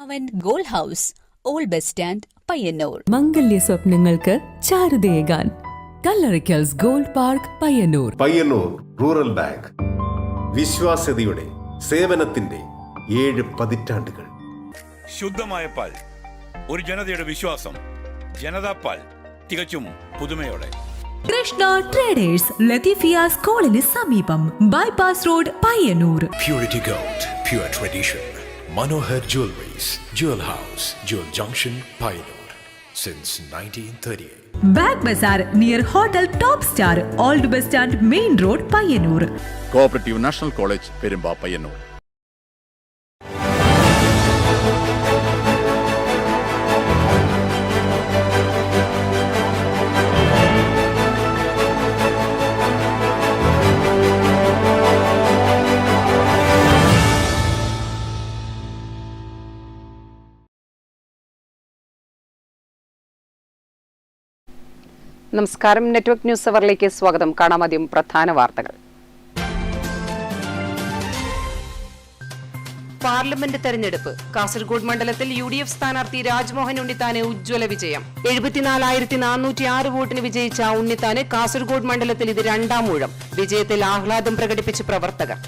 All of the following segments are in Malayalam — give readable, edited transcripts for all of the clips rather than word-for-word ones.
അവൻ gold house, old bus stand, Payyanur. മംഗല്യ സ്വപ്നങ്ങൾക്ക് ചാരുതയേകാൻ Kallarikkals gold park, Payyanur. Payyanur rural bank, വിശ്വാസ്യതയുടെ സേവനത്തിന്റെ 7 പതിറ്റാണ്ടുകൾ. ശുദ്ധമായ പാൽ, ഒരു ജനതയുടെ വിശ്വാസം. ജനതാ പാൽ, തികച്ചും പുതുമയോടെ. കൃഷ്ണ ട്രേഡേഴ്സ്, ലത്തീഫിയ സ്കൂളിന് സമീപം, bypass road, Payyanur. Purity Gold, pure tradition. Manohar Jewelries, Jewel House, Jewel Junction, Payyanur, since 1938. Back Bazaar near Hotel Top Star, Old Bus Stand, Main Road, Payyanur. Cooperative National College, Perumba, Payyanur. നമസ്കാരം. നെറ്റ്വർക്ക് ന്യൂസ് അവറിലേക്ക് സ്വാഗതം. കാണാം ആദ്യം പ്രധാന വാർത്തകൾ. പാർലമെന്റ് തെരഞ്ഞെടുപ്പ്. കാസർഗോഡ് മണ്ഡലത്തിൽ UDF സ്ഥാനാർത്ഥി രാജ്മോഹൻ ഉണ്ണിത്താന് ഉജ്ജ്വല വിജയം. 74,406 വോട്ടിന് വിജയിച്ച ഉണ്ണിത്താന് കാസർഗോഡ് മണ്ഡലത്തിൽ ഇത് 2ാം ഊഴം. വിജയത്തിൽ ആഹ്ലാദം പ്രകടിപ്പിച്ച് പ്രവർത്തകർ.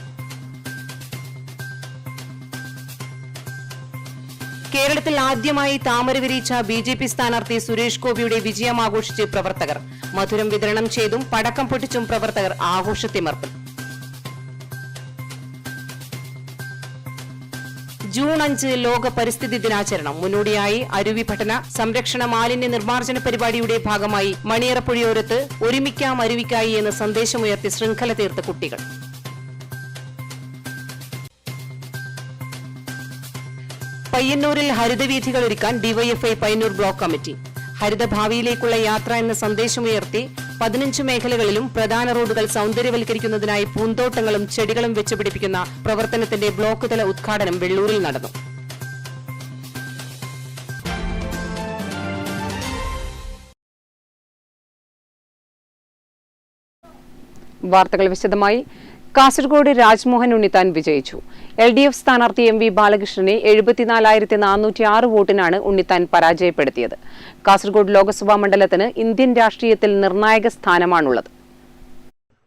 കേരളത്തിൽ ആദ്യമായി താമര വിരിയിച്ച BJP സ്ഥാനാർത്ഥി സുരേഷ് ഗോപിയുടെ വിജയം ആഘോഷിച്ച് പ്രവർത്തകർ. മധുരം വിതരണം ചെയ്തും പടക്കം പൊട്ടിച്ചും പ്രവർത്തകർ ആഘോഷത്തിമർപ്പൻ. ജൂൺ 5 ലോക പരിസ്ഥിതി ദിനാചരണം. മുന്നോടിയായി അരുവി പഠന സംരക്ഷണ മാലിന്യ നിർമ്മാർജ്ജന പരിപാടിയുടെ ഭാഗമായി മണിയറപ്പുഴയോരത്ത് ഒരുമിക്കാം അരുവിക്കായി എന്ന സന്ദേശമുയർത്തി ശൃംഖല തീർത്ത കുട്ടികൾ. പയ്യന്നൂരിൽ ഹരിതവീഥികൾ ഒരുക്കാൻ ഡിവൈഎഫ്ഐ പയ്യന്നൂർ ബ്ലോക്ക് കമ്മിറ്റി. ഹരിതഭാവിയിലേക്കുള്ള യാത്ര എന്ന സന്ദേശമുയർത്തി 15 മേഖലകളിലും പ്രധാന റോഡുകൾ സൗന്ദര്യവൽക്കരിക്കുന്നതിനായി പൂന്തോട്ടങ്ങളും ചെടികളും വെച്ചുപിടിപ്പിക്കുന്ന പ്രവർത്തനത്തിന്റെ ബ്ലോക്ക് തല ഉദ്ഘാടനം വെള്ളൂരിൽ നടന്നു. വാർത്തകൾ വിശദമായി. കാസർഗോഡ് രാജ്മോഹൻ ഉണ്ണിത്താൻ വിജയിച്ചു. LDF സ്ഥാനാർത്ഥി MV ബാലകൃഷ്ണനെ 74,406 വോട്ടിനാണ് ഉണ്ണിത്താൻ പരാജയപ്പെടുത്തിയത്. കാസർഗോഡ് ലോക്സഭാ മണ്ഡലത്തിന് ഇന്ത്യൻ രാഷ്ട്രീയത്തിൽ നിർണായക സ്ഥാനമാണുള്ളത്.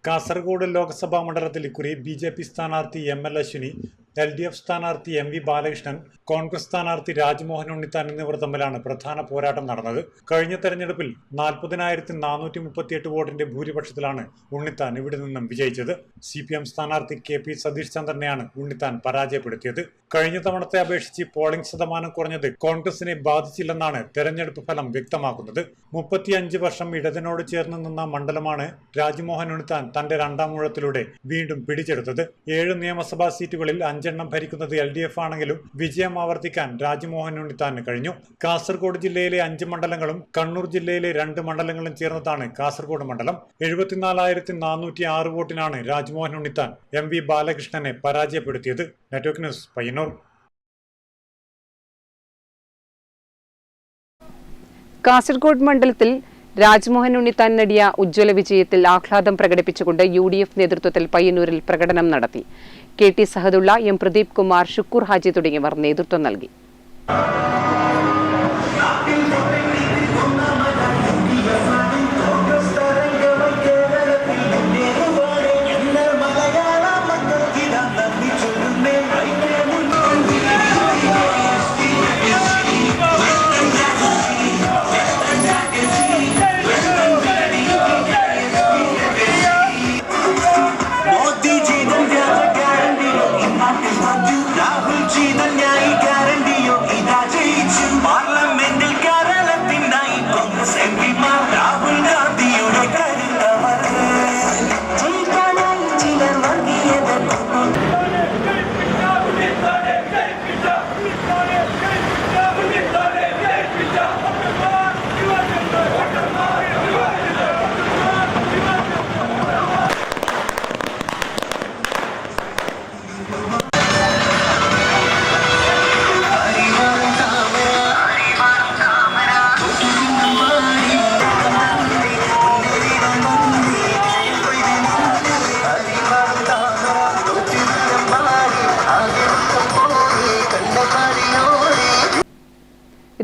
കാസർഗോഡ് ലോക്സഭാ മണ്ഡലത്തിൽ ഇക്കുറി BJP സ്ഥാനാർത്ഥി ML അശ്വിനി, LDF സ്ഥാനാർത്ഥി MV ബാലകൃഷ്ണൻ, കോൺഗ്രസ് സ്ഥാനാർത്ഥി രാജ്മോഹൻ ഉണ്ണിത്താൻ എന്നിവർ തമ്മിലാണ് പ്രധാന പോരാട്ടം നടന്നത്. കഴിഞ്ഞ തെരഞ്ഞെടുപ്പിൽ 40,438 വോട്ടിന്റെ ഭൂരിപക്ഷത്തിലാണ് ഉണ്ണിത്താൻ ഇവിടെ നിന്നും വിജയിച്ചത്. CPM സ്ഥാനാർത്ഥി KP സതീഷ് ചന്ദ്രനെയാണ് ഉണ്ണിത്താൻ പരാജയപ്പെടുത്തിയത്. കഴിഞ്ഞ തവണത്തെ അപേക്ഷിച്ച് പോളിംഗ് ശതമാനം കുറഞ്ഞത് കോൺഗ്രസിനെ ബാധിച്ചില്ലെന്നാണ് തെരഞ്ഞെടുപ്പ് ഫലം വ്യക്തമാക്കുന്നത്. 35 വർഷം ഇടതിനോട് ചേർന്ന് നിന്ന മണ്ഡലമാണ് രാജ്മോഹൻ ഉണ്ണിത്താൻ തന്റെ 2ാം ഊഴത്തിലൂടെ വീണ്ടും പിടിച്ചെടുത്തത്. 7 നിയമസഭാ സീറ്റുകളിൽ 5 എണ്ണം ഭരിക്കുന്നത് LDF ആണെങ്കിലും വിജയം ആവർത്തിക്കാൻ രാജ്മോഹൻ ഉണ്ണിത്താന് കഴിഞ്ഞു. കാസർഗോഡ് ജില്ലയിലെ 5 മണ്ഡലങ്ങളും കണ്ണൂർ ജില്ലയിലെ 2 മണ്ഡലങ്ങളും ചേർന്നതാണ് കാസർഗോഡ് മണ്ഡലം. 74,406 വോട്ടിനാണ് രാജ്മോഹൻ ഉണ്ണിത്താൻ MV ബാലകൃഷ്ണനെ പരാജയപ്പെടുത്തിയത്. Network news, Payyanur. കാസർഗോഡ് മണ്ഡലത്തിൽ രാജ്മോഹൻ ഉണ്ണിത്താൻ നേടിയ ഉജ്ജ്വല വിജയത്തിൽ ആഹ്ലാദം പ്രകടിപ്പിച്ചുകൊണ്ട് UDF നേതൃത്വത്തിൽ പയ്യന്നൂരിൽ പ്രകടനം നടത്തി. KT സഹദുള്ള, M പ്രദീപ് കുമാർ, ഷുക്കൂർ ഹാജി തുടങ്ങിയവർ നേതൃത്വം നൽകി.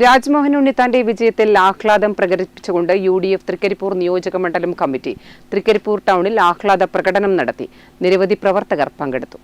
രാജ്മോഹൻ ഉണ്ണിത്താന്റെ വിജയത്തിൽ ആഹ്ലാദം പ്രകടിപ്പിച്ചുകൊണ്ട് UDF തൃക്കരിപ്പൂർ നിയോജക മണ്ഡലം കമ്മിറ്റി തൃക്കരിപ്പൂർ ടൗണിൽ ആഹ്ലാദ പ്രകടനം നടത്തി. നിരവധി പ്രവർത്തകർ പങ്കെടുത്തു.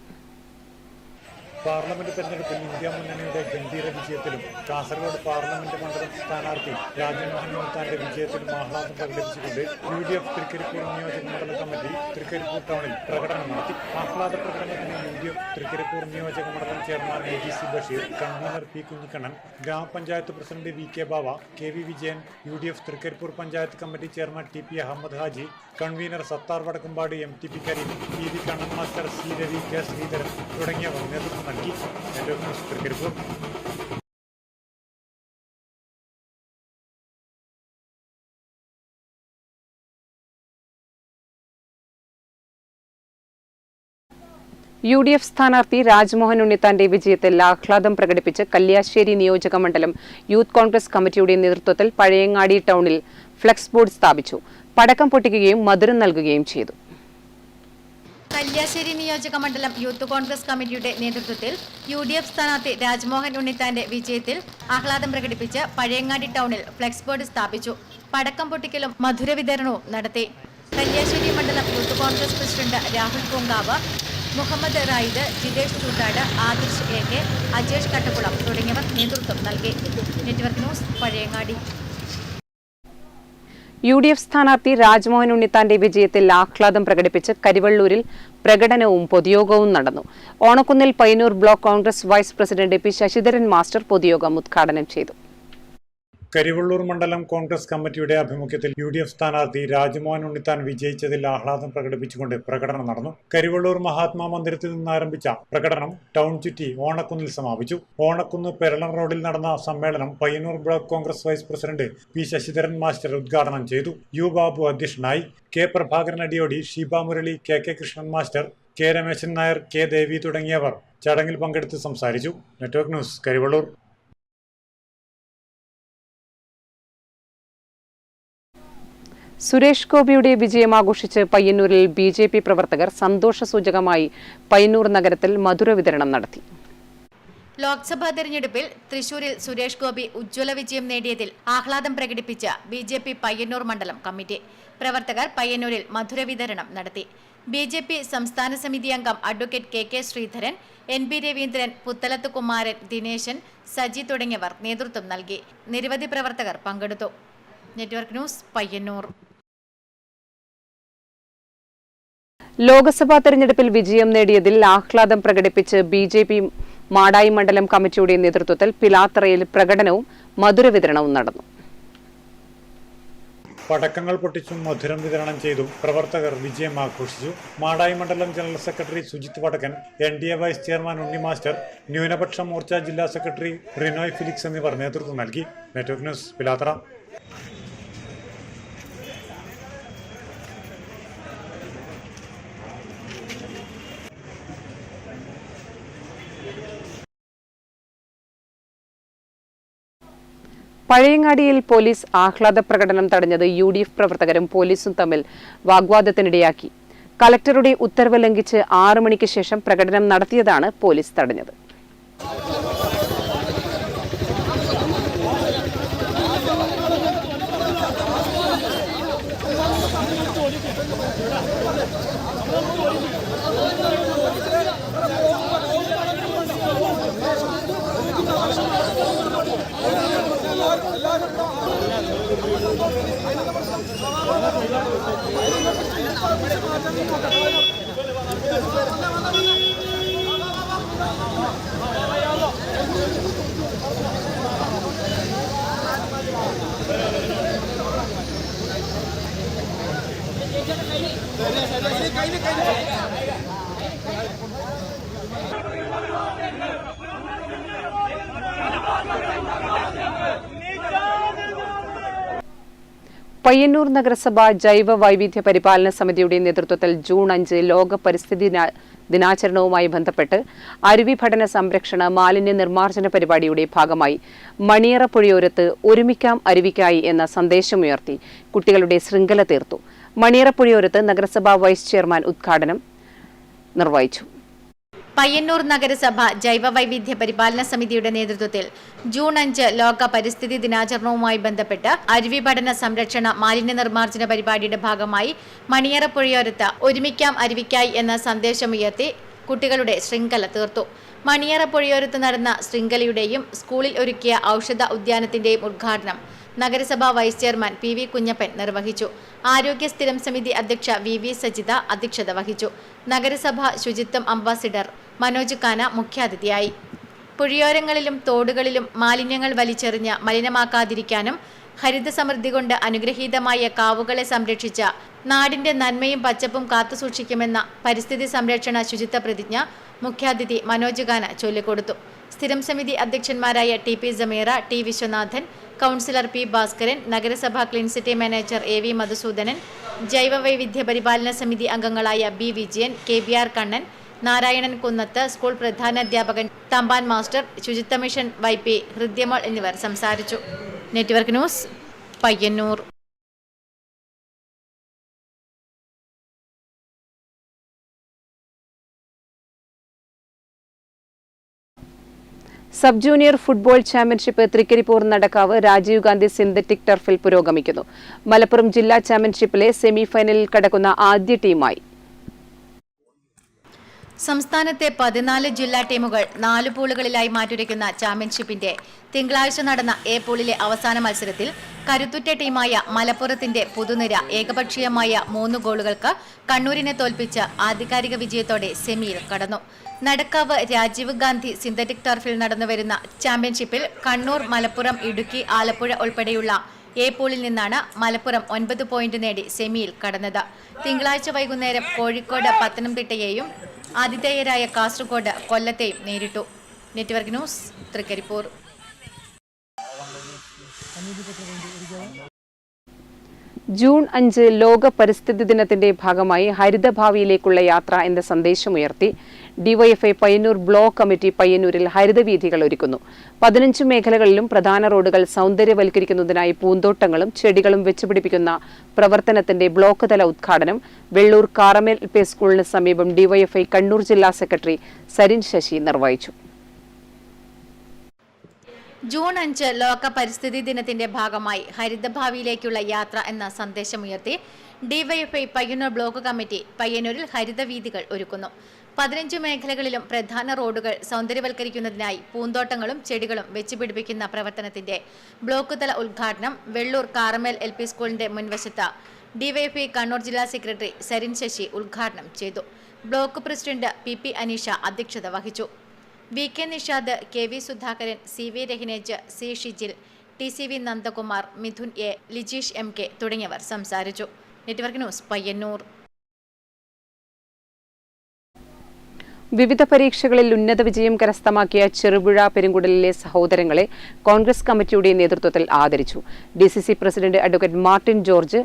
പാർലമെന്റ് തെരഞ്ഞെടുപ്പിൽ ഇന്ത്യ മുന്നണിയുടെ ഗംഭീര വിജയത്തിലും കാസർഗോഡ് പാർലമെന്റ് മണ്ഡലം സ്ഥാനാർത്ഥി രാജ്മോഹൻ ഉണ്ണിത്താന്റെ വിജയത്തിലും ആഹ്ലാദം പ്രകടിപ്പിച്ചുകൊണ്ട് UDF തൃക്കരിപ്പൂർ നിയോജക മണ്ഡലം കമ്മിറ്റി തൃക്കരിപ്പൂർ ടൗണിൽ പ്രകടനം നടത്തി. ആഹ്ലാദ പ്രകടനത്തിന് UDF തൃക്കരിപ്പൂർ നിയോജക മണ്ഡലം chairman AGC Basheer, convener P. Kunhikannan, ഗ്രാമപഞ്ചായത്ത് president VK Bava, KV Vijayan, UDF Trikaripur panchayat committee chairman TP Ahmed Haji, convener Sattar Vadakkumpad MTP Kareem, PV Kannan master, C. Ravi, K. Sreedharan തുടങ്ങിയവർ നേതൃത്വം നൽകി. തൃക്കരിപ്പൂർ UDF സ്ഥാനാർത്ഥി രാജ്മോഹൻ ഉണ്ണിത്താന്റെ വിജയത്തിൽ ആഹ്ലാദം പ്രകടിപ്പിച്ച് കല്യാശ്ശേരി നിയോജക മണ്ഡലം യൂത്ത് കോൺഗ്രസ് കമ്മിറ്റിയുടെ നേതൃത്വത്തിൽ പഴയങ്ങാടി ടൗണിൽ ഫ്ലെക്സ് ബോർഡ് സ്ഥാപിച്ചു. പടക്കം പൊട്ടിക്കുകയും മധുരം നൽകുകയും ചെയ്തു. കല്യാശ്ശേരി നിയോജക മണ്ഡലം യൂത്ത് കോൺഗ്രസ് കമ്മിറ്റിയുടെ നേതൃത്വത്തിൽ UDF സ്ഥാനാർത്ഥി രാജ്മോഹൻ ഉണ്ണിത്താന്റെ വിജയത്തിൽ ആഹ്ലാദം പ്രകടിപ്പിച്ച് പഴയങ്ങാടി ടൗണിൽ ഫ്ലെക്സ് ബോർഡ് സ്ഥാപിച്ചു. പടക്കം പൊട്ടിക്കലും മധുര വിതരണവും നടത്തി. കല്യാശ്ശേരി മണ്ഡലം youth Congress president Rahul Poonkavu, Muhammad Raid, Jithesh Choottad, Adirsh AK, Ajesh Kattakulam തുടങ്ങിയവർ നേതൃത്വം നൽകി. Network news, Pazhayangadi. UDF സ്ഥാനാർത്ഥി രാജ്മോഹൻ ഉണ്ണിത്താന്റെ വിജയത്തിൽ ആഹ്ലാദം പ്രകടിപ്പിച്ച് കരിവള്ളൂരിൽ പ്രകടനവും പൊതുയോഗവും നടന്നു. ഓണക്കുന്നിൽ Payyanur block Congress vice president P. Sasidharan master പൊതുയോഗം ഉദ്ഘാടനം ചെയ്തു. കരിവള്ളൂർ മണ്ഡലം കോൺഗ്രസ് കമ്മിറ്റിയുടെ ആഭിമുഖ്യത്തിൽ UDF സ്ഥാനാർത്ഥി രാജ്മോഹൻ ഉണ്ണിത്താൻ വിജയിച്ചതിൽ ആഹ്ലാദം പ്രകടിപ്പിച്ചുകൊണ്ട് പ്രകടനം നടന്നു. കരിവള്ളൂർ മഹാത്മാ മന്ദിരത്തിൽ നിന്നാരംഭിച്ച പ്രകടനം ടൗൺ ചുറ്റി ഓണക്കുന്നിൽ സമാപിച്ചു. ഓണക്കുന്ന് പെരളം റോഡിൽ നടന്ന സമ്മേളനം Payyanur block Congress vice president P. Sasidharan master ഉദ്ഘാടനം ചെയ്തു. U. ബാബു അധ്യക്ഷനായി. K. Prabhakaran Adiyodi, Sheeba Murali, K. Krishnan master, K. Rameshan Nair, K. Devi തുടങ്ങിയവർ ചടങ്ങിൽ പങ്കെടുത്ത് സംസാരിച്ചു. Network news, Karivellur. സുരേഷ് ഗോപിയുടെ വിജയം ആഘോഷിച്ച് പയ്യന്നൂരിൽ BJP പ്രവർത്തകർ സന്തോഷസൂചകമായി പയ്യന്നൂർ നഗരത്തിൽ മധുര വിതരണം നടത്തി. ലോക്സഭാ തെരഞ്ഞെടുപ്പിൽ തൃശൂരിൽ സുരേഷ് ഗോപി ഉജ്ജ്വല വിജയം നേടിയതിൽ ആഹ്ലാദം പ്രകടിപ്പിച്ച BJP പയ്യന്നൂർ മണ്ഡലം കമ്മിറ്റി പ്രവർത്തകർ പയ്യന്നൂരിൽ മധുര വിതരണം നടത്തി. BJP സംസ്ഥാന സമിതി അംഗം advocate KK Sreedharan, NB Raveendran, Puthalath Kumaran, Dineshan, Saji തുടങ്ങിയവർ നേതൃത്വം നൽകി. നിരവധി പ്രവർത്തകർ പങ്കെടുത്തു. Network news, Payyanur. ലോക്സഭാ തെരഞ്ഞെടുപ്പിൽ വിജയം നേടിയതിൽ ആഹ്ലാദം പ്രകടിപ്പിച്ച് BJP മാടായി മണ്ഡലം കമ്മിറ്റിയുടെ നേതൃത്വത്തിൽ പിലാത്തറയിൽ പ്രകടനവും മധുര വിതരണവും നടന്നു. പടക്കങ്ങൾ പൊട്ടിച്ചും മധുരം വിതരണം ചെയ്തും പ്രവർത്തകർ വിജയം ആഘോഷിച്ചു. മാടായി മണ്ഡലം general secretary Sujith Vadakkan, NDA vice chairman Unni master, ന്യൂനപക്ഷ മോർച്ച ജില്ലാ സെക്രട്ടറി റിനോയ് ഫിലിക്സ് എന്നിവർ നേതൃത്വം നൽകി. Network news, Pilathara. പഴയങ്ങാടിയിൽ പോലീസ് ആഹ്ലാദ പ്രകടനം തടഞ്ഞത് UDF പ്രവർത്തകരും പോലീസും തമ്മിൽ വാഗ്വാദത്തിനിടയാക്കി. കളക്ടറുടെ ഉത്തരവ് ലംഘിച്ച് 6 മണിക്ക് ശേഷം പ്രകടനം നടത്തിയതാണ് പോലീസ് തടഞ്ഞത്. പയ്യന്നൂർ നഗരസഭ ജൈവ വൈവിധ്യ പരിപാലന സമിതിയുടെ നേതൃത്വത്തിൽ ജൂൺ 5 ലോക പരിസ്ഥിതി ദിനാചരണവുമായി ബന്ധപ്പെട്ട് അരുവി പഠന സംരക്ഷണ മാലിന്യ നിർമ്മാർജ്ജന പരിപാടിയുടെ ഭാഗമായി മണിയറ പുഴയോരത്ത് ഒരുമിക്കാം അരുവിക്കായി എന്ന സന്ദേശമുയർത്തി കുട്ടികളുടെ ശൃംഖല തീർത്തു. മണിയറ പുഴയോരത്ത് നഗരസഭാ വൈസ് ചെയർമാൻ ഉദ്ഘാടനം നിർവഹിച്ചു. പയ്യന്നൂർ നഗരസഭ ജൈവവൈവിധ്യ പരിപാലന സമിതിയുടെ നേതൃത്വത്തിൽ ജൂൺ 5 ലോക പരിസ്ഥിതി ദിനാചരണവുമായി ബന്ധപ്പെട്ട് അരുവി പഠന സംരക്ഷണ മാലിന്യ നിർമ്മാർജ്ജന പരിപാടിയുടെ ഭാഗമായി മണിയറ പുഴയോരത്ത് ഒരുമിക്കാം അരുവിക്കായി എന്ന സന്ദേശമുയർത്തി കുട്ടികളുടെ ശൃംഖല തീർത്തു. മണിയറ പുഴയോരത്ത് നടന്ന ശൃംഖലയുടെയും സ്കൂളിൽ ഒരുക്കിയ ഔഷധ ഉദ്യാനത്തിന്റെയും ഉദ്ഘാടനം നഗരസഭാ വൈസ് ചെയർമാൻ പി.വി. കുഞ്ഞപ്പൻ നിർവഹിച്ചു. ആരോഗ്യ സ്ഥിരം സമിതി അധ്യക്ഷ വി. സജിത അധ്യക്ഷത വഹിച്ചു. നഗരസഭ ശുചിത്വം അംബാസിഡർ മനോജ് കാന മുഖ്യാതിഥിയായി. പുഴയോരങ്ങളിലും തോടുകളിലും മാലിന്യങ്ങൾ വലിച്ചെറിഞ്ഞ് മലിനമാക്കാതിരിക്കാനും ഹരിത സമൃദ്ധി കൊണ്ട് അനുഗ്രഹീതമായ കാവുകളെ സംരക്ഷിച്ച നാടിന്റെ നന്മയും പച്ചപ്പും കാത്തുസൂക്ഷിക്കുമെന്ന പരിസ്ഥിതി സംരക്ഷണ ശുചിത്വ പ്രതിജ്ഞ മുഖ്യാതിഥി മനോജ് കാന ചൊല്ലിക്കൊടുത്തു. സ്ഥിരം സമിതി അധ്യക്ഷന്മാരായ T P. Sameera, T. Viswanathan, councillor P. Bhaskaran, നഗരസഭാ clean city manager A V. Madhusoodanan, ജൈവവൈവിധ്യ പരിപാലന സമിതി അംഗങ്ങളായ B. Vijayan, K B R. Kannan, Narayanan Kunnath, school പ്രധാനാധ്യാപകൻ തമ്പാൻ മാസ്റ്റർ, ശുചിത്വ മിഷൻ വൈ.പി. ഹൃദ്യമോൾ എന്നിവർ സംസാരിച്ചു. Network news, Payyanur. Sub junior football championship Trikaripur Nadakkavu Rajiv Gandhi synthetic ടർഫിൽ പുരോഗമിക്കുന്നു. മലപ്പുറം ജില്ലാ ചാമ്പ്യൻഷിപ്പിലെ സെമി ഫൈനലിൽ കടക്കുന്ന ആദ്യ ടീമായി. സംസ്ഥാനത്തെ 14 ജില്ലാ ടീമുകൾ 4 പൂളുകളിലായി മാറ്റുരയ്ക്കുന്ന ചാമ്പ്യൻഷിപ്പിന്റെ തിങ്കളാഴ്ച നടന്ന എ പൂളിലെ അവസാന മത്സരത്തിൽ കരുത്തുറ്റ ടീമായ മലപ്പുറത്തിന്റെ പുതുനിര ഏകപക്ഷീയമായ 3 ഗോളുകൾക്ക് കണ്ണൂരിനെ തോൽപ്പിച്ച് ആധികാരിക വിജയത്തോടെ സെമിയിൽ കടന്നു. നടക്കാവ് രാജീവ് ഗാന്ധി സിന്തറ്റിക് ടർഫിൽ നടന്നുവരുന്ന ചാമ്പ്യൻഷിപ്പിൽ കണ്ണൂർ, മലപ്പുറം, ഇടുക്കി, ആലപ്പുഴ ഉൾപ്പെടെയുള്ള എ പൂളിൽ നിന്നാണ് മലപ്പുറം 9 പോയിന്റ് നേടി സെമിയിൽ കടന്നത്. തിങ്കളാഴ്ച വൈകുന്നേരം കോഴിക്കോട് പത്തനംതിട്ടയെയും ആതിഥേയരായ കാസർഗോഡ് കൊല്ലത്തെയും നേരിട്ടു. Network news, Trikaripur. ജൂൺ 5 ലോക പരിസ്ഥിതി ദിനത്തിന്റെ ഭാഗമായി ഹരിതഭാവിയിലേക്കുള്ള യാത്ര എന്ന സന്ദേശമുയർത്തി ഡിവൈഎഫ്ഐ പയ്യന്നൂർ ബ്ലോക്ക് കമ്മിറ്റി പയ്യന്നൂരിൽ ഹരിതവീഥികൾ ഒരുക്കുന്നു. 15 മേഖലകളിലും പ്രധാന റോഡുകൾ സൗന്ദര്യവൽക്കരിക്കുന്നതിനായി പൂന്തോട്ടങ്ങളും ചെടികളും വെച്ചുപിടിപ്പിക്കുന്ന പ്രവർത്തനത്തിന്റെ ബ്ലോക്ക് തല ഉദ്ഘാടനം വെള്ളൂർ കാറമേൽ പേ സ്കൂളിന് സമീപം ഡിവൈഎഫ്ഐ കണ്ണൂർ ജില്ലാ സെക്രട്ടറി സരിൻ ശശി നിർവഹിച്ചു. ജൂൺ 5 ലോക പരിസ്ഥിതി ദിനത്തിന്റെ ഭാഗമായി ഹരിതഭാവിയിലേക്കുള്ള യാത്ര എന്ന സന്ദേശമുയർത്തി ഡിവൈഎഫ്ഐ പയ്യന്നൂർ ബ്ലോക്ക് കമ്മിറ്റി പയ്യന്നൂരിൽ ഹരിതവീഥികൾ ഒരുക്കുന്നു. 15 മേഖലകളിലും പ്രധാന റോഡുകൾ സൗന്ദര്യവൽക്കരിക്കുന്നതിനായി പൂന്തോട്ടങ്ങളും ചെടികളും വെച്ചുപിടിപ്പിക്കുന്ന പ്രവർത്തനത്തിന്റെ ബ്ലോക്ക് തല ഉദ്ഘാടനം വെള്ളൂർ കാറമേൽ എൽ.പി. സ്കൂളിന്റെ മുൻവശത്ത് ഡിവൈഎഫ്ഐ കണ്ണൂർ ജില്ലാ സെക്രട്ടറി സരിൻ ശശി ഉദ്ഘാടനം ചെയ്തു. Block president P. അനീഷ അധ്യക്ഷത വഹിച്ചു. V K. Nishad, K V. Sudhakaran, C V. Rahinej, C. Shijil, T C V. Nandakumar, Mithun A, Lijeesh M K. തുടങ്ങിയവർ സംസാരിച്ചു. Network news, Payyanur. വിവിധ പരീക്ഷകളിൽ ഉന്നത വിജയം കരസ്ഥമാക്കിയ ചെറുപുഴ പെരുങ്കുടലിലെ സഹോദരങ്ങളെ കോൺഗ്രസ് കമ്മിറ്റിയുടെ നേതൃത്വത്തിൽ ആദരിച്ചു. DCC president advocate Martin George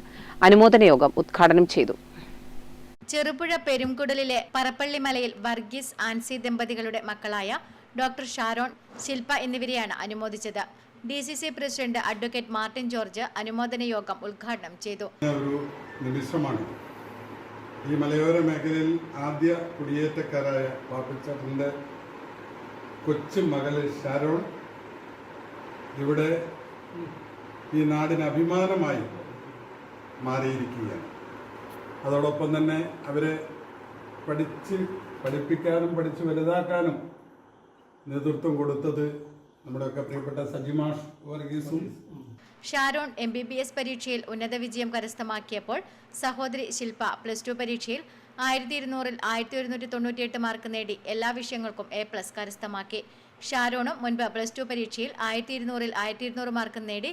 അനുമോദന യോഗം ഉദ്ഘാടനം ചെയ്തു. ചെറുപുഴ പെരുംകുടലിലെ പറപ്പള്ളിമലയിൽ വർഗീസ് ആൻസി ദമ്പതികളുടെ മക്കളായ ഡോക്ടർ ഷാരോൺ, ശിൽപ എന്നിവരെയാണ് അനുമോദിച്ചത്. DCC president advocate Martin George അനുമോദന യോഗം ഉദ്ഘാടനം ചെയ്തു. ഒരു നിമിഷമാണ് ഈ മലയോര മേഖലയിൽ ആദ്യ കുടിയേറ്റക്കാരായ പാപ്പിച്ചേട്ടൻ്റെ കൊച്ചു മകള് ഷാരോൺ ഇവിടെ ഈ നാടിന് അഭിമാനമായി മാറിയിരിക്കുകയാണ്. അതോടൊപ്പം തന്നെ അവരെ പഠിപ്പിക്കാനും പഠിച്ച് വലുതാക്കാനും നേതൃത്വം കൊടുത്തത് നമ്മുടെയൊക്കെ പ്രിയപ്പെട്ട സജിമാഷ് വർഗീസും. ഷാരോൺ MBBS പരീക്ഷയിൽ ഉന്നത വിജയം കരസ്ഥമാക്കിയപ്പോൾ സഹോദരി ശിൽപ +2 പരീക്ഷയിൽ 1200-ൽ 1198 മാർക്ക് നേടി എല്ലാ വിഷയങ്ങൾക്കും A+ കരസ്ഥമാക്കി. ഷാരോണും മുൻപ് +2 പരീക്ഷയിൽ 1200-ൽ 1200 മാർക്ക് നേടി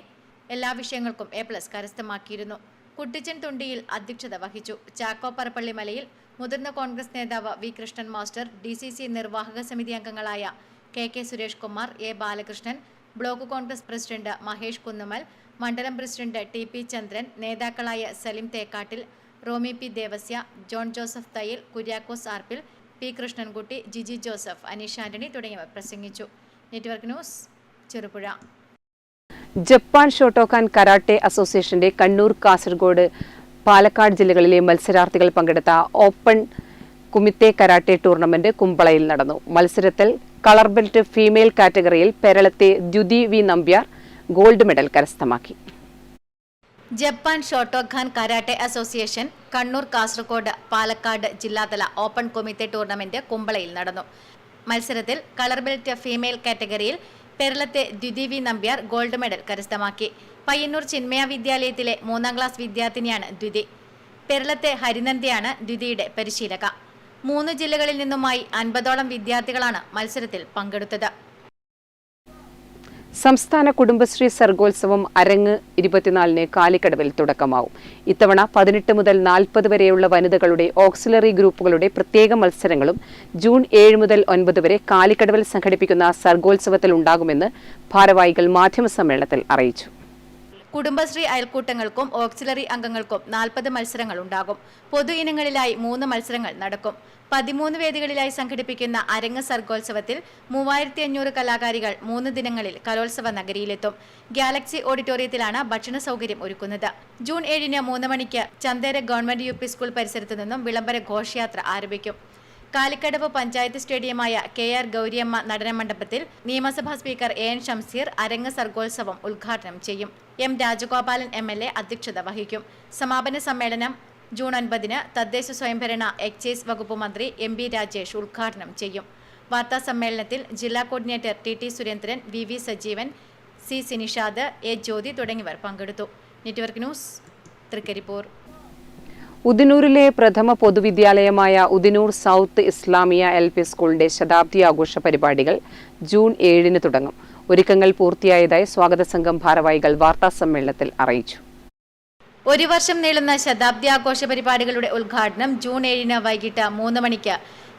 എല്ലാ വിഷയങ്ങൾക്കും A+ കരസ്ഥമാക്കിയിരുന്നു. കുട്ടിച്ചൻ തുണ്ടിയിൽ അധ്യക്ഷത വഹിച്ചു. ചാക്കോ പറപ്പള്ളിമലയിൽ മുതിർന്ന കോൺഗ്രസ് നേതാവ് വി. കൃഷ്ണൻ മാസ്റ്റർ, DCC നിർവാഹക സമിതി അംഗങ്ങളായ KK Suresh Kumar, A. Balakrishnan, block Congress president Mahesh Kunnumal, മണ്ഡലം പ്രസിഡന്റ് TP ചന്ദ്രൻ, നേതാക്കളായ Salim Thekkattil, Romy P. Devasya, John Joseph Thayyil, Kuriakose Arppil, P. Krishnankutty, Jiji Joseph, Aneesh Antony തുടങ്ങിയവർ പ്രസംഗിച്ചു. Network news, Cherupuzha. Japan Shotokan karate അസോസിയേഷന്റെ കണ്ണൂർ, കാസർഗോഡ്, പാലക്കാട് ജില്ലകളിലെ മത്സരാർത്ഥികൾ പങ്കെടുത്ത ഓപ്പൺ കുമിത്തെ കരാട്ടെ ടൂർണമെന്റ് കുമ്പളയിൽ നടന്നു. മത്സരത്തിൽ കളർ ബെൽറ്റ് ഫീമെയിൽ കാറ്റഗറിയിൽ പേരളത്തെ Dyuthi V Nambiar gold medal കരസ്ഥമാക്കി. Japan Shotokan karate association Kannur, Kasaragod, Palakkad ജില്ലാതല ഓപ്പൺ കുമിത്തെ ടൂർണമെന്റ് കുമ്പളയിൽ നടന്നു. മത്സരത്തിൽ കളർ ബെൽറ്റ് ഫീമെയിൽ കാറ്റഗറിയിൽ പേരളത്തെ Dyuthi V Nambiar gold medal കരസ്ഥമാക്കി. പയ്യന്നൂർ ചിന്മയ വിദ്യാലയത്തിലെ 3ാം ക്ലാസ് വിദ്യാർത്ഥിനിയാണ് ദ്യുതി. പേരളത്തെ ഹരിനന്ദയാണ് ദ്യുതിയുടെ പരിശീലക. 3 ജില്ലകളിൽ നിന്നുമായി 50ഓളം വിദ്യാർത്ഥികളാണ് മത്സരത്തിൽ പങ്കെടുത്തത്. സംസ്ഥാന കുടുംബശ്രീ സർഗോത്സവം അരങ്ങ് 24-ന് കാലിക്കടവിൽ തുടക്കമാവും. ഇത്തവണ 18 മുതൽ 40 വരെയുള്ള വനിതകളുടെ ഓക്സിലറി ഗ്രൂപ്പുകളുടെ പ്രത്യേക മത്സരങ്ങളും ജൂൺ 7 മുതൽ 9 വരെ കാലിക്കടവിൽ സംഘടിപ്പിക്കുന്ന സർഗോത്സവത്തിൽ ഉണ്ടാകുമെന്ന് ഭാരവാഹികൾ മാധ്യമസമ്മേളനത്തിൽ അറിയിച്ചു. കുടുംബശ്രീ അയൽക്കൂട്ടങ്ങൾക്കും ഓക്സിലറി അംഗങ്ങൾക്കും 40 മത്സരങ്ങൾ ഉണ്ടാകും. പൊതു ഇനങ്ങളിലായി 3 മത്സരങ്ങൾ നടക്കും. 13 വേദികളിലായി സംഘടിപ്പിക്കുന്ന അരങ്ങ് സർഗോത്സവത്തിൽ 3500 കലാകാരികൾ 3 ദിനങ്ങളിൽ കലോത്സവ നഗരിയിലെത്തും. ഗാലക്സി ഓഡിറ്റോറിയത്തിലാണ് ഭക്ഷണ സൗകര്യം ഒരുക്കുന്നത്. ജൂൺ 7-ന് 3 മണിക്ക് ചന്തേര ഗവൺമെന്റ് UP സ്കൂൾ പരിസരത്തു നിന്നും വിളംബര ഘോഷയാത്ര ആരംഭിക്കും. കാലിക്കടവ് പഞ്ചായത്ത് സ്റ്റേഡിയമായ KR ഗൗരിയമ്മ നടന മണ്ഡപത്തിൽ നിയമസഭാ സ്പീക്കർ AN ഷംസീർ അരങ്ങ് സർഗോത്സവം ഉദ്ഘാടനം ചെയ്യും. M രാജഗോപാലൻ MLA അധ്യക്ഷത വഹിക്കും. സമാപന സമ്മേളനം ജൂൺ 9-ന് തദ്ദേശ സ്വയംഭരണ എക്സൈസ് വകുപ്പ് മന്ത്രി MB രാജേഷ് ഉദ്ഘാടനം ചെയ്യും. വാർത്താ സമ്മേളനത്തിൽ ജില്ലാ coordinator TT Surendran, VV Sajeevan, C Sinishad, A Jyothi തുടങ്ങിയവർ പങ്കെടുത്തു. Network news, Trikaripur. ഉദിനൂരിലെ പ്രഥമ പൊതുവിദ്യാലയമായ ഉദിനൂർ സൗത്ത് ഇസ്ലാമിയ LP സ്കൂളിന്റെ ശതാബ്ദി ആഘോഷ പരിപാടികൾ ജൂൺ 7-ന് തുടങ്ങും. ഒരുക്കങ്ങൾ പൂർത്തിയായതായി സ്വാഗത സംഘം ഭാരവാഹികൾ വാർത്താസമ്മേളനത്തിൽ അറിയിച്ചു. 1 വർഷം നീളുന്ന ശതാബ്ദി ആഘോഷ പരിപാടികളുടെ ഉദ്ഘാടനം ജൂൺ 7-ന് വൈകിട്ട് 3 മണിക്ക്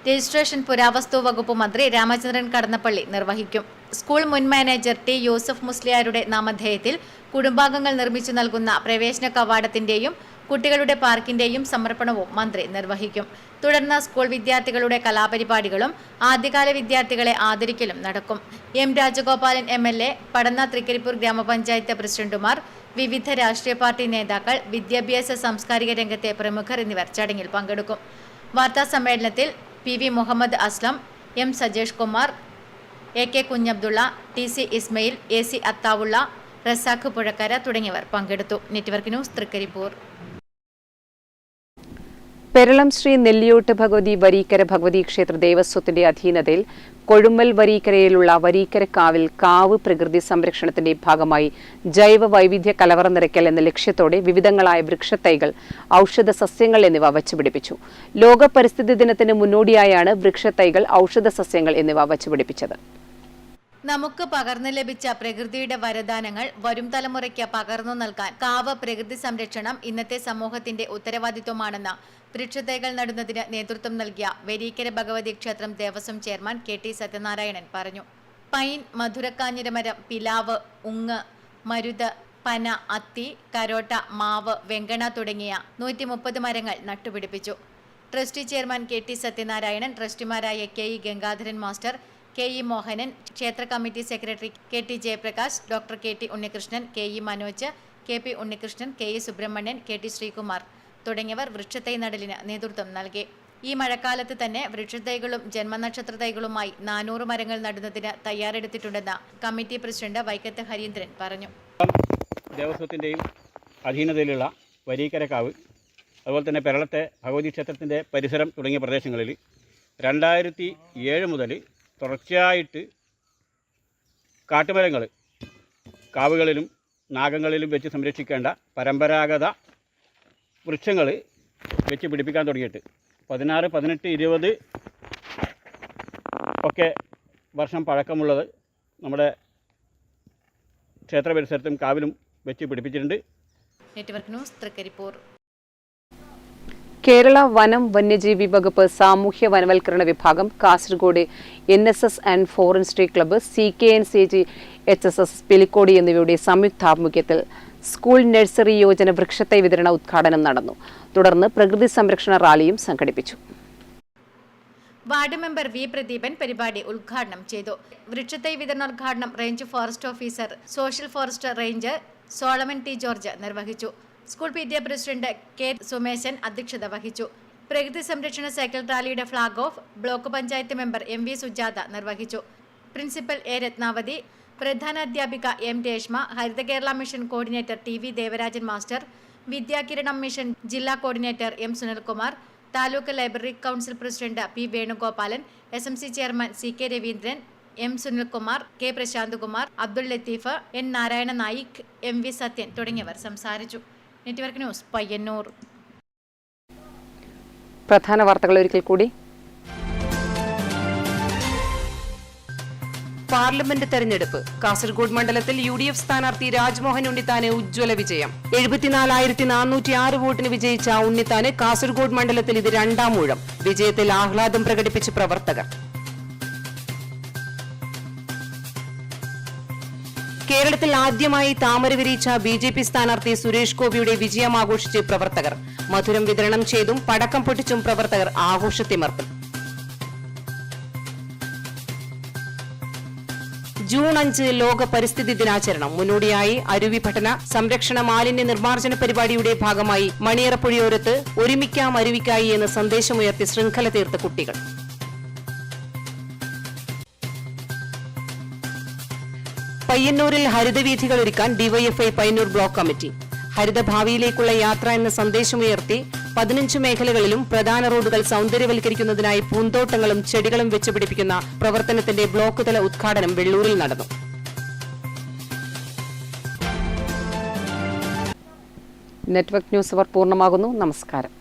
രജിസ്ട്രേഷൻ പുരാവസ്തു വകുപ്പ് മന്ത്രി രാമചന്ദ്രൻ കടന്നപ്പള്ളി നിർവഹിക്കും. സ്കൂൾ മുൻ മാനേജർ T യൂസഫ് മുസ്ലിയാരുടെ നാമധേയത്തിൽ കുടുംബാംഗങ്ങൾ നിർമ്മിച്ചു നൽകുന്ന പ്രവേശന കവാടത്തിന്റെയും കുട്ടികളുടെ പാർക്കിന്റെയും സമർപ്പണവും മന്ത്രി നിർവഹിക്കും. തുടർന്ന് സ്കൂൾ വിദ്യാർത്ഥികളുടെ കലാപരിപാടികളും ആദ്യകാല വിദ്യാർത്ഥികളെ ആദരിക്കലും നടക്കും. M രാജഗോപാലൻ MLA, പടന്ന തൃക്കരിപ്പൂർ ഗ്രാമപഞ്ചായത്ത് പ്രസിഡന്റുമാർ, വിവിധ രാഷ്ട്രീയ പാർട്ടി നേതാക്കൾ, വിദ്യാഭ്യാസ സാംസ്കാരിക രംഗത്തെ പ്രമുഖർ എന്നിവർ ചടങ്ങിൽ പങ്കെടുക്കും. വാർത്താ സമ്മേളനത്തിൽ PV Muhammad Aslam, M Sajesh Kumar, AK Kunhabdulla, TC Ismail, AC Athaulla, Razak Puzhakkara തുടങ്ങിയവർ പങ്കെടുത്തു. Network news, Trikaripur. പെരളം ശ്രീ നെല്ലിയോട്ട് ഭഗവതി വരീക്കര ഭഗവതി ക്ഷേത്ര ദേവസ്വത്തിന്റെ അധീനതയിൽ കൊഴുമ്മൽ വരീക്കരയിലുള്ള വരീക്കരക്കാവിൽ കാവ് പ്രകൃതി സംരക്ഷണത്തിന്റെ ഭാഗമായി ജൈവ വൈവിധ്യ കലവറ നിറയ്ക്കൽ എന്ന ലക്ഷ്യത്തോടെ വിവിധങ്ങളായ വൃക്ഷത്തൈകൾ, ഔഷധ സസ്യങ്ങൾ എന്നിവ വച്ചുപിടിപ്പിച്ചു. ലോക പരിസ്ഥിതി ദിനത്തിന് മുന്നോടിയായാണ് വൃക്ഷത്തൈകൾ, ഔഷധ സസ്യങ്ങൾ എന്നിവ വച്ചുപിടിപ്പിച്ചത്. നമുക്ക് പകർന്നു ലഭിച്ച പ്രകൃതിയുടെ വരദാനങ്ങൾ വരും തലമുറയ്ക്ക് പകർന്നു നൽകാൻ കാവ് പ്രകൃതി സംരക്ഷണം ഇന്നത്തെ സമൂഹത്തിന്റെ ഉത്തരവാദിത്വമാണെന്ന് വൃക്ഷത്തൈകൾ നടുന്നതിന് നേതൃത്വം നൽകിയ വെരീക്കര ഭഗവതി ക്ഷേത്രം ദേവസ്വം ചെയർമാൻ KT സത്യനാരായണൻ പറഞ്ഞു. പൈൻ, മധുരക്കാഞ്ഞിരമരം, പിലാവ്, ഉങ്ങ്, മരുത്, പന, അത്തി, കരോട്ട, മാവ്, വെങ്കണ തുടങ്ങിയ 130 മരങ്ങൾ നട്ടുപിടിപ്പിച്ചു. ട്രസ്റ്റി ചെയർമാൻ KT സത്യനാരായണൻ, ട്രസ്റ്റിമാരായ KE Gangadharan master, KE Mohanan, ക്ഷേത്ര committee secretary KT Jayaprakash, doctor KT Unnikrishnan, KE Manoj, KP Unnikrishnan, KE Subrahmanyan, KT Sreekumar തുടങ്ങിയവർ വൃക്ഷത്തൈ നടലിന് നേതൃത്വം നൽകി. ഈ മഴക്കാലത്ത് തന്നെ വൃക്ഷത്തൈകളും ജന്മനക്ഷത്ര തൈകളുമായി 400 മരങ്ങൾ നടുന്നതിന് തയ്യാറെടുത്തിട്ടുണ്ടെന്ന് കമ്മിറ്റി പ്രസിഡന്റ് വൈക്കത്ത് ഹരീന്ദ്രൻ പറഞ്ഞു. ദേവസ്വത്തിൻ്റെയും അധീനതയിലുള്ള വരീക്കരക്കാവ്, അതുപോലെ തന്നെ പെരളത്തെ ഭഗവതി ക്ഷേത്രത്തിൻ്റെ പരിസരം തുടങ്ങിയ പ്രദേശങ്ങളിൽ 2007 മുതൽ തുടർച്ചയായിട്ട് കാട്ടുമരങ്ങൾ കാവുകളിലും നാഗങ്ങളിലും വെച്ച് സംരക്ഷിക്കേണ്ട പരമ്പരാഗത വൃക്ഷങ്ങൾ വെച്ച് പിടിപ്പിക്കാൻ തുടങ്ങിയിട്ട് 16, 18, 20 ഒക്കെ വർഷം പഴക്കമുള്ളത് നമ്മുടെ ക്ഷേത്ര പരിസരത്തും കാവിലും വെച്ച് പിടിപ്പിച്ചിട്ടുണ്ട്. Network news, Trikaripur. കേരള വനം വന്യജീവി വകുപ്പ് സാമൂഹ്യ വനവൽക്കരണ വിഭാഗം, Kasaragod NSS and forestry club, CKNCG HSS Pilicode എന്നിവയുടെ സംയുക്താഭിമുഖ്യത്തിൽ സ്കൂൾ നഴ്സറി യോജന വൃക്ഷത്തൈ വിതരണ ഉദ്ഘാടനം നടന്നു. തുടർന്ന് പ്രകൃതി സംരക്ഷണ റാലിയും സംഘടിപ്പിച്ചു. വാർഡ് മെമ്പർ V പ്രദീപൻ പരിപാടി ഉദ്ഘാടനം ചെയ്തു. വൃക്ഷത്തൈ വിതരണോദ്ഘാടനം range forest officer, social forest ranger Solomon T George നിർവഹിച്ചു. School PTA president K Sumesan അധ്യക്ഷത വഹിച്ചു. പ്രകൃതി സംരക്ഷണ സൈക്കിൾ റാലിയുടെ flag off block panchayat member MV Sujatha നിർവഹിച്ചു. പ്രിൻസിപ്പൽ A രത്നാവതി, പ്രധാനാധ്യാപിക M Reshma, Haritha Kerala mission coordinator TV Devarajan master, Vidyakiranam mission ജില്ലാ coordinator M Sunilkumar, taluk library council president P Venugopalan, SMC chairman CK Raveendran, M Sunilkumar, K Prasanthkumar, Abdul Latheef, N Narayana Naik, MV Sathyan തുടങ്ങിയവർ സംസാരിച്ചു. Network news Payyanur. പ്രധാന വാർത്തകൾ ഒരിക്കൽ കൂടി. പാർലമെന്റ് തെരഞ്ഞെടുപ്പ്. കാസർഗോഡ് മണ്ഡലത്തിൽ UDF സ്ഥാനാർത്ഥി രാജ്മോഹൻ ഉണ്ണിത്താന് ഉജ്ജ്വല വിജയം. 74,406 വോട്ടിന് വിജയിച്ച ഉണ്ണിത്താന് കാസർഗോഡ് മണ്ഡലത്തിൽ ഇത് രണ്ടാം ഊഴം. വിജയത്തിൽ ആഹ്ലാദം പ്രകടിപ്പിച്ച് പ്രവർത്തകർ. കേരളത്തിൽ ആദ്യമായി താമര വിരിയിച്ച BJP സ്ഥാനാർത്ഥി സുരേഷ് ഗോപിയുടെ വിജയം ആഘോഷിച്ച് പ്രവർത്തകർ. മധുരം വിതരണം ചെയ്തും പടക്കം പൊട്ടിച്ചും പ്രവർത്തകർ ആഘോഷത്തിമർത്തും. ജൂൺ 5 ലോക പരിസ്ഥിതി ദിനാചരണം. മുന്നോടിയായി അരുവി പഠന സംരക്ഷണ മാലിന്യ നിർമ്മാർജ്ജന പരിപാടിയുടെ ഭാഗമായി മണിയറപ്പുഴയോരത്ത് ഒരുമിക്കാം അരുവിക്കായി എന്ന സന്ദേശമുയർത്തി ശൃംഖല തീർത്ത കുട്ടികൾ. പയ്യന്നൂരിൽ ഹരിതവീഥികൾ ഒരുക്കാൻ DYFI പയ്യന്നൂർ ബ്ലോക്ക് കമ്മിറ്റി. ഹരിതഭാവിയിലേക്കുള്ള യാത്ര എന്ന സന്ദേശമുയർത്തി 15 മേഖലകളിലും പ്രധാന റോഡുകൾ സൗന്ദര്യവൽക്കരിക്കുന്നതിനായി പൂന്തോട്ടങ്ങളും ചെടികളും വെച്ചുപിടിപ്പിക്കുന്ന പ്രവർത്തനത്തിന്റെ ബ്ലോക്ക് തല ഉദ്ഘാടനം വെള്ളൂരിൽ നടന്നു. നെറ്റ്വർക്ക് ന്യൂസ് അവർ പൂർണ്ണമാകുന്നു. നമസ്കാരം.